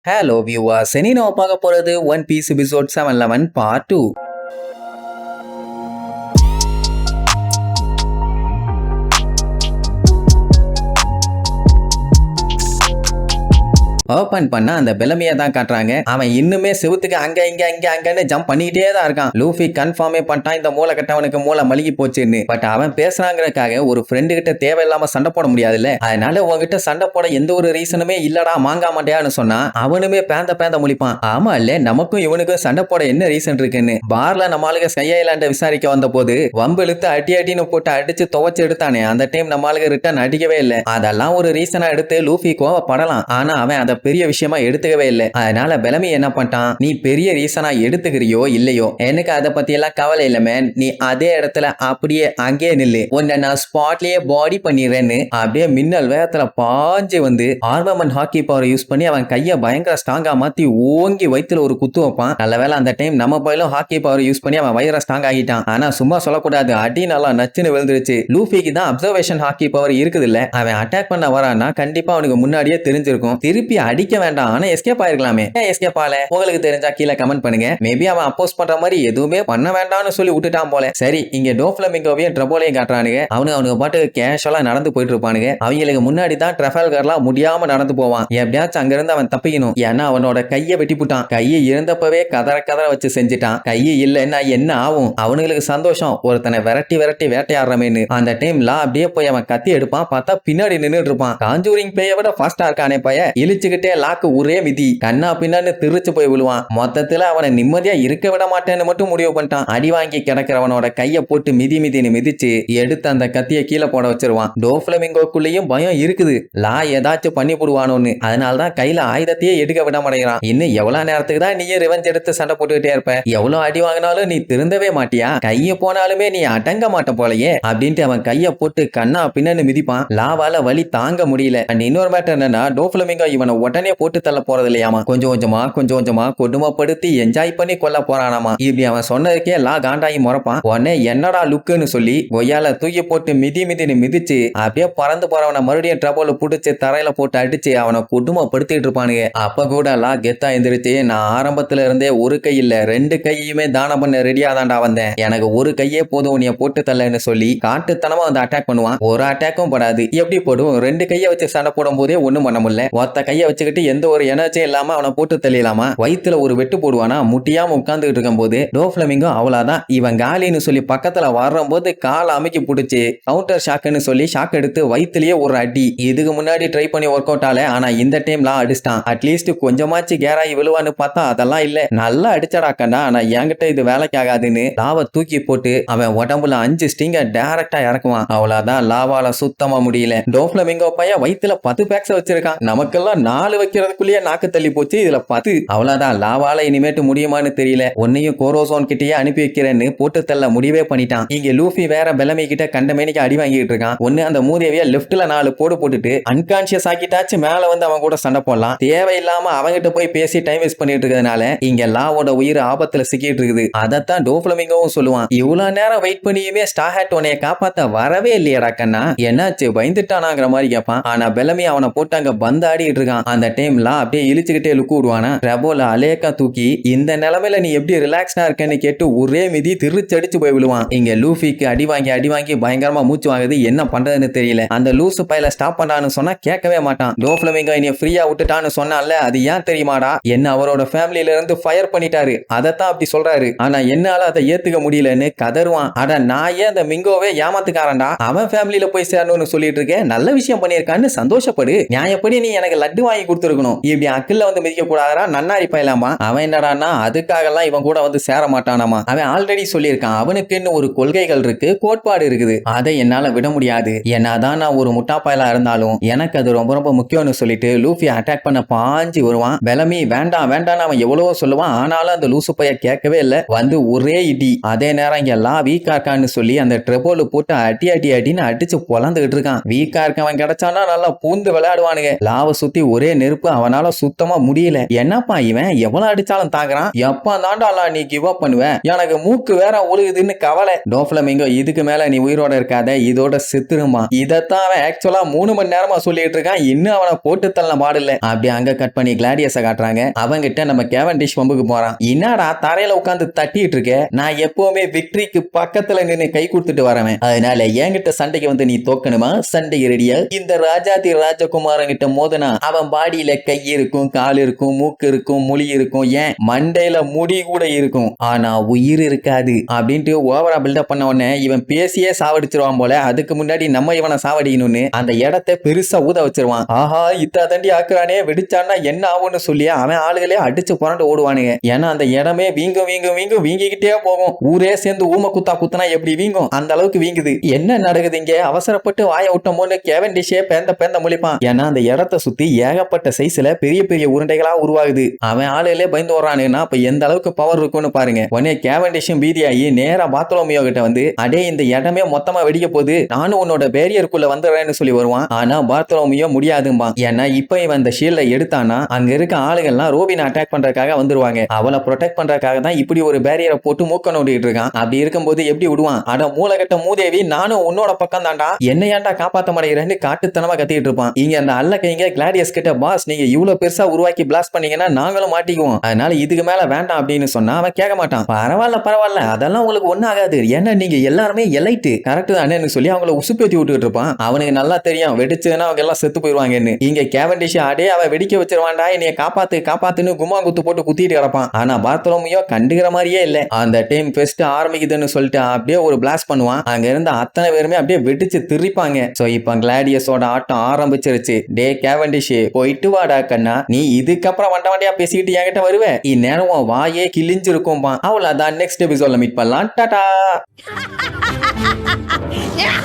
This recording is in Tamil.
Hello viewers, இனி நம்ம பார்க்க போறது one piece episode 711 part 2. Open பண்ணா அந்த பெலமியை தான் காட்டுறாங்க. அவன் இன்னுமே செவுத்துக்கு அங்க இங்க அங்கன்னு ஜம்ப் பண்ணிக்கிட்டே தான் இருக்கான். லூஃபி கன்ஃபார்மே பண்ணிட்டான் இந்த மூளை கட்டவனுக்கு மூளை மழுகி போச்சுன்னு. பட் அவன் பேசுறாங்கிறதுக்காக ஒரு ஃப்ரெண்டு கிட்ட தேவையில்லாம சண்டை போட முடியாதுல்ல. அதனால உங்ககிட்ட சண்டை போட எந்த ஒரு ரீசனுமே இல்லடா மாங்கா மாட்டியான்னு சொன்னா அவனுமே பேந்த முழிப்பான். ஆமா இல்ல, நமக்கும் இவனுக்கும் சண்டை போட என்ன ரீசன் இருக்குன்னு பார்ல நம்ம ஆளுக ஸ்கைலாண்ட விசாரிக்க வந்த போது வம்பு இழுத்து அடின்னு போட்டு அடிச்சு துவச்சு எடுத்தானே. அந்த டைம் நம்ம ஆளுக ரிட்டர்ன் அடிக்கவே இல்லை. அதெல்லாம் ஒரு ரீசனா எடுத்து லூஃபி கோவப்படலாம். ஆனா அவன் அதை பெரிய விஷயமா எடுத்துக்கவே இல்லை. அதனால பெலமி என்ன பண்ணிட்டான், நீ பெரிய ரீசனா எடுத்துக்கிறியோ இல்லையோ எனக்கு அதை பத்தி எல்லாம் கவலை இல்ல மேன், நீ அதே இடத்துல அப்படியே அங்கே நில்லு, உன்னை நான் ஸ்பாட்லயே பாடி பண்ணிடுறேன்னு அப்படியே மின்னல் வேகத்துல பாஞ்சு வந்து ஆர்மமெண்ட் ஹாக்கி பவர் யூஸ் பண்ணி அவன் கைய பயங்கர ஸ்ட்ராங்கா மாத்தி ஓங்கி வயிற்றுல ஒரு குத்து வைப்பான். நல்ல வேலை அந்த டைம் நம்ம போயிலும் ஹாக்கி பவர் யூஸ் பண்ணி அவன் வயிற ஸ்ட்ராங் ஆகிட்டான். ஆனா சும்மா சொல்லக்கூடாது, அடி நல்லா நச்சுன்னு விழுந்துருச்சு. லூஃபிக்கு தான் அப்சர்வேஷன் ஹாக்கி பவர் இருக்குது இல்ல, அவன் அட்டாக் பண்ண வரான்னா கண்டிப்பா அவனுக்கு முன்னாடியே தெரிஞ்சிருக்கும். திருப்பி அடிக்க வேண்டாம், ஆனா எஸ்கேப் ஆயிருக்கலாமே. எஸ்கேப் ஆல உங்களுக்கு தெரிஞ்சா கீழே கமெண்ட் பண்ணுங்க. மேபி அவன் அப்போஸ் பண்ற மாதிரி எதுவுமே பண்ண வேண்டாம்னு சொல்லி விட்டுட்டான் போல. சரி, இங்க டோஃப்ளமிங்கோவையும் ட்ரபோலையும் காட்டுறானுங்க. அவனுக்கு பாட்டு கேஷுவலா நடந்து போயிட்டு இருப்பானுங்க. அவங்களுக்கு முன்னாடி தான் ட்ரஃபல்கர்லாம் முடியாம நடந்து போவான். எப்படியாச்சும் அங்க இருந்து அவன் தப்பிக்கணும். ஏன்னா அவனோட கையை வெட்டி போட்டான். கையை இருந்தப்பவே கதற வச்சு செஞ்சுட்டான். கையை இல்லைன்னா என்ன ஆகும்? அவனுங்களுக்கு சந்தோஷம், ஒருத்தனை விரட்டி வேட்டையாடுறமேன்னு. அந்த டைம்ல அப்படியே போய் அவன் கத்தி எடுப்பான். பார்த்தா பின்னாடி நின்றுட்டு இருப்பான். காஞ்சூரிங் பேயை விட ஃபாஸ்டா இருக்கானே பைய. இழிச்சுக்கிட்டே லாக்கு ஒரே மிதி, கண்ணா பின்னான்னு திருச்சு போய் விழுவான். மொத்தத்துல அவனை நிம்மதியா இருக்க விட மாட்டேன்னு மட்டும் முடிவு பண்ணிட்டான். அடி வாங்கி கிடக்கிறவனோட கைய போட்டு மிதின்னு மிதிச்சு எடுத்து அந்த கத்திய கீழே போட வச்சிருவான். டோஃப்ளமிங்கோக்குள்ளேயும் பயம் இருக்குது, லா ஏதாச்சும் பண்ணி போடுவானோன்னு. அதனாலதான் கையில ஆயுதத்தையே எடுக்க விட மாட்டேங்கிறான். இன்னும் எவ்வளவு நேரத்துக்கு தான் நீயே ரிவெஞ்ச் எடுத்து சண்டை போட்டுக்கிட்டே இருப்ப? எவ்வளவு அடி வாங்கினாலும் நீ திருந்தவே மாட்டியா? கைய போனாலுமே நீ அடங்க மாட்ட போலயே அப்படின்ட்டு அவன் கைய போட்டு கண்ணா பின்னான்னு மிதிப்பான். லாவால வலி தாங்க முடியல. அண்ட் இன்னொரு மேட்டர் என்னன்னா, டோஃப்ளமிங்கோ இவனை உடனே போட்டு தள்ள போறது இல்லையாமா. கொஞ்சம் கொஞ்சமா கொடுமைப்படுத்தி என்ஜாய் பண்ணி கொல்ல போறானாமா. இப்படி அவன் சொன்னதுக்கே லா காண்டாயி முறைப்பான். உடனே என்னடா லுக்குன்னு சொல்லி கொய்யால தூக்கி போட்டு மிதின்னு மிதிச்சு அப்படியே பறந்து போறவனை மறுபடியும் ட்ரபோல புடிச்சு தரையில போட்டு அடிச்சு அவனை கொடுமைப்படுத்திட்டு இருப்பானுங்க. அப்ப கூட லா கெத்தா எந்திரிச்சு, நான் ஆரம்பத்துல இருந்தே ஒரு கை இல்ல 2 கையுமே தானம் பண்ண ரெடியா தான்டா வந்தேன், எனக்கு ஒரு கையே போதும் உன்னைய போட்டு தள்ளன்னு சொல்லி காட்டுத்தனமா வந்து அட்டாக் பண்ணுவான். ஒரு அட்டாக்கும் படாது. எப்படி போடும்? 2 கையை வச்சு சண்டை போடும் போதே ஒண்ணும் பண்ண முடியல. ஒத்த கையை வச்சுக்கிட்டு எந்த ஒரு எனர்ஜியும் இல்லாம அவனை போட்டு தள்ளிடலாமா? வயிற்றுல ஒரு வெட்டு போடுவானா? முட்டியாம உட்கார்ந்துட்டு இருக்கும் போது டோஃப்ளமிங்கோ அவ்வளவுதான், இவன் காலின்னு சொல்லி பக்கத்துல வரும்போது காலை அமைக்கி பிடிச்சி கவுண்டர் ஷாக்குன்னு சொல்லி ஷாக் எடுத்து வயிற்றுலயே ஒரு அடி. இதுக்கு முன்னாடி ட்ரை பண்ணி ஒர்க் அவுட் ஆல, ஆனா இந்த டைம்ல அடிச்சிட்டான். அட்லீஸ்ட் கொஞ்சமாச்சு கேராகி விழுவான்னு பார்த்தா அதெல்லாம் இல்ல. நல்லா அடிச்சடாக்கண்டா, ஆனா என்கிட்ட இது வேலைக்கு ஆகாதுன்னு லாவை தூக்கி போட்டு அவன் உடம்புல 5 ஸ்டிங்க டைரக்டா இறக்குவான். அவ்வளவுதான், லாவால சுத்தமா முடியல. டோஃப்ளமிங்கோ பையன் வயிற்றுல 10 பேக்ஸ் வச்சிருக்கான். நமக்கெல்லாம் 4 வைக்கிறதுக்குள்ளேயே நாக்கு தள்ளி போச்சு, இதுல 10. அவ்வளவுதான், லாவால இனிமேட்டு முடியுமான்னு தெரியல. உன்னையும் கோரோசோன் கிட்டயே அனுப்பி வைக்கிறேன்னு போட்டு தள்ள முடிவே பண்ணிட்டான். இங்க லூஃபி வேற பெலமி கிட்ட கண்டமேனிக்கு அடி வாங்கிட்டு இருக்கான். ஒண்ணு அந்த மூதேவிய லெப்ட்ல 4 போடு போட்டுட்டு அன்கான்சியஸ் ஆக்கிட்டாச்சு மேல வந்து அவன் கூட சண்டை போடலாம். தேவையில்லாம அவங்கிட்ட போய் பேசி டைம் வேஸ்ட் பண்ணிட்டு இருக்கிறதுனால இங்க லாவோட உயிர் ஆபத்துல சிக்கிட்டு இருக்குது. அதத்தான் டோஃப்ளமிங்கோவும் சொல்லுவான். இவ்வளவு நேரம் வெயிட் பண்ணியுமே ஸ்டார்ஹேட் உன்னைய காப்பாத்த வரவே இல்லையடா கண்ணா, என்னாச்சு பயந்துட்டானாங்கிற மாதிரி கேட்பான். ஆனா பெலமி அவனை போட்டு அங்க பந்து ஆடிட்டு இருக்கான். அந்த டைம்ல அப்படியே இழுச்சுக்கிட்டே லுக்கு விடுவானா. ட்ரபோல அலேக்கா தூக்கி இந்த நிலைமையில நீ எப்படி ரிலாக்ஸ்டா இருக்கன்னு கேட்டு ஒரே மிதி திருச்சடிச்சு போய் விழுவான். இங்க லூஃபிக்கு அடி வாங்கி பயங்கரமா மூச்சு வாங்குது. என்ன பண்றதுன்னு தெரியல. அந்த லூசு பையில ஸ்டாப் பண்ணான்னு சொன்னா கேட்கவே மாட்டான். டோஃப்ளமிங்கோ என்னைய ஃப்ரீயா விட்டுட்டான்னு சொன்னான்ல, அது ஏன் தெரியுமாடா? என்ன அவரோட ஃபேமிலியில இருந்து ஃபயர் பண்ணிட்டாரு, அதத்தான் அப்படி சொல்றாரு. ஆனா என்னால அதை ஏத்துக்க முடியலன்னு கதறுவான். அட நான் ஏன் அந்த மிங்கோவே ஏமாத்துக்காரன்டா, அவன் ஃபேமிலியில போய் சேரணும்னு சொல்லிட்டு இருக்கேன். நல்ல விஷயம் பண்ணியிருக்கான்னு சந்தோஷப்படு. நியாயப்படி நீ எனக்கு லட்டு வாங்கி கொடுத்துருக்கணும். இப்படி அக்கில்ல வந்து மிதிக்க கூடாதா நன்னாரி பயலாமா. அவன் என்னடான்னா அதுக்காகலாம் இவன் கூட வந்து சேர மாட்டானாமா. அவன் ஆல்ரெடி சொல்லியிருக்கான், அவனுக்குன்னு ஒரு கொள்கைகள் இருக்கு, கோட்பாடு இருக்குது, அதை என்னால விட முடியாது. என்னதான் நான் ஒரு முட்டா பயலா இருந்தாலும் எனக்கு அது ரொம்ப ரொம்ப முக்கியம்னு சொல்லிட்டு லூஃபி அட்டாக் பண்ண பாஞ்சு வருவான். பெலமி வேண்டாம் அவன் எவ்வளவோ சொல்லுவான். ஆனாலும் அந்த லூசு பைய கேட்கவே இல்லை. வந்து ஒரே இடி. அதே நேரம் இங்க லா வீக்கா இருக்கான்னு சொல்லி அந்த ட்ரெபோல போட்டு அடின்னு அடிச்சு பொழந்துகிட்டு இருக்கான். வீக்கா இருக்கவன் கிடைச்சானா நல்லா பூந்து விளையாடுவானுங்க. லாவை சுத்தி ஒரே ஒரே நெருப்பு. அவனால சுத்தமா முடியல. என்னப்பா இவன் எவ்வளவு அடிச்சாலும் தாக்குறான், எப்ப தாண்டாலாம் நீ கிவ் அப் பண்ணுவ, எனக்கு மூக்கு வேற ஒழுகுதுன்னு கவலை. டோஃப்ளமிங்கோ இதுக்கு மேல நீ உயிரோட இருக்காத, இதோட செத்துருமா. இதத்தான் அவன் ஆக்சுவலா 3 மணி நேரமா சொல்லிட்டு இருக்கான். இன்னும் அவனை போட்டு தள்ள மாடல. அப்படி அங்க கட் பண்ணி கிளாடியஸ காட்டுறாங்க. அவங்கிட்ட நம்ம கேவன்டிஷ் வம்புக்கு போறான். என்னடா தரையில உட்கார்ந்து தட்டிட்டு இருக்க, நான் எப்பவுமே விக்டரிக்கு பக்கத்துல நின்னு கை கொடுத்துட்டு வரவேன், அதனால என்கிட்ட சண்டைக்கு வந்து நீ தோக்கணுமா, சண்டை ரெடியா. இந்த ராஜாதி ராஜகுமாரங்கிட்ட மோதனா அவன் பாடியில கை இருக்கும், கால் இருக்கும், மூக்கு இருக்கும், மொழி இருக்கும், ஏன் மண்டையில முடி கூட இருக்கும், ஆனா உயிர் இருக்காது அப்படின்ட்டு ஓவரா பில்டப் பண்ண உடனே இவன் பேசியே சாவடிச்சிருவான் போல. அதுக்கு முன்னாடி நம்ம இவனை சாவடிக்கணும்னு அந்த இடத்தை பெருசா ஊத வச்சிருவான். ஆஹா இத்தா தண்டி ஆக்குறானே, வெடிச்சான்னா என்ன ஆகும்னு சொல்லி அவன் ஆளுகளே அடிச்சு புரண்டு ஓடுவானுங்க. ஏன்னா அந்த இடமே வீங்கிக்கிட்டே போகும். ஊரே சேர்ந்து ஊம குத்தா குத்துனா எப்படி வீங்கும், அந்த அளவுக்கு வீங்குது. என்ன நடக்குது இங்க, அவசரப்பட்டு வாய விட்டோம்னு கேவன்டிஷே பேந்த முழிப்பான். ஏன்னா அந்த இடத்தை சுத்தி ஏகப்பட்ட சைஸ்ல பெரிய பெரிய உருண்டைகளா உருவாகுது. அவன் ஆளுகளே பயந்து வர்றானுன்னா அப்ப எந்த அளவுக்கு பவர் இருக்கும்னு பாருங்க. உடனே கேவன்டிஷும் பீதியாகி நேரா பார்த்தலோமியோ கிட்ட வந்து, அடே இந்த இடமே மொத்தமா வெடிக்க போகுது, நானும் உன்னோட பேரியருக்குள்ள வந்துடுறேன்னு சொல்லி வருவான். ஆனா பார்த்தலோமியோ முடியாதும்பா. ஏன்னா இப்ப இவன் அந்த ஷீல்ட எடுத்தானா அங்க இருக்க ஆளுகள்லாம் ரோபினை அட்டாக் பண்றதுக்காக வந்துருவாங்க. அவளை ப்ரொடெக்ட் பண்றதுக்காக தான் இப்படி ஒரு பேரியரை போட்டு மூக்க நோண்டிட்டு இருக்கான். அப்படி இருக்கும்போது எப்படி விடுவான். அட மூலகட்ட மூதேவி, நானும் உன்னோட பக்கம் தாண்டா, என்ன ஏன்டா காப்பாத்த மாட்டேங்கிறேன்னு காட்டுத்தனமா கத்திட்டு இருப்பான். இங்க அந்த அல்ல கைங்க கிளாடியஸ் கிட்ட, பாஸ் நீங்க இவ்வளவு பெருசா உருவாக்கி பிளாஸ்ட் பண்ணீங்கன்னா நாங்களும் மாட்டிக்குவோம், அதனால இதுக்கு மேல வேண்டாம் அப்படின்னு சொன்னா அவன் கேட்க மாட்டான். பரவாயில்ல அதெல்லாம் உங்களுக்கு ஒண்ணு ஆகாது, ஏன்னா நீங்க எல்லாருமே எலைட்டு கரெக்ட் தானேன்னு சொல்லி அவங்கள உசுப்பேத்தி விட்டுட்டு இருப்பான். அவனுக்கு நல்லா தெரியும் வெடிச்சுன்னா அவங்க எல்லாம் செத்து போயிருவாங்கன்னு. இங்க கேவன்டிஷ் அடே அவ வெடிக்க வச்சிருவான்டா, என்னைய காப்பாத்துன்னு கும்மா குத்து போட்டு குத்திட்டு கிடப்பான். ஆனா பார்த்தலோமியோ கண்டுகிற மாதிரியே இல்ல. அந்த டைம் ஃபெஸ்ட் ஆரம்பிக்குதுன்னு சொல்லிட்டு அப்படியே ஒரு பிளாஸ்ட் பண்ணுவான். அங்க இருந்த அத்தனை பேருமே அப்படியே வெடிச்சு திரிப்பாங்க. சோ இப்ப கிளாடியஸோட ஆட்டம் ஆரம்பிச்சிருச்சு. டே கேவன்டிஷ் போயிட்டு வாடா கண்ணா, நீ இதுக்கப்புறம் வண்டியா பேசிக்கிட்டு என்கிட்ட வருவ, இந்நேரம் வாயே கிழிஞ்சிருக்கும். அவ்வளவுதான், நெக்ஸ்ட் எபிசோட்ல மீட் பண்ணலாம். டாடா. Yeah!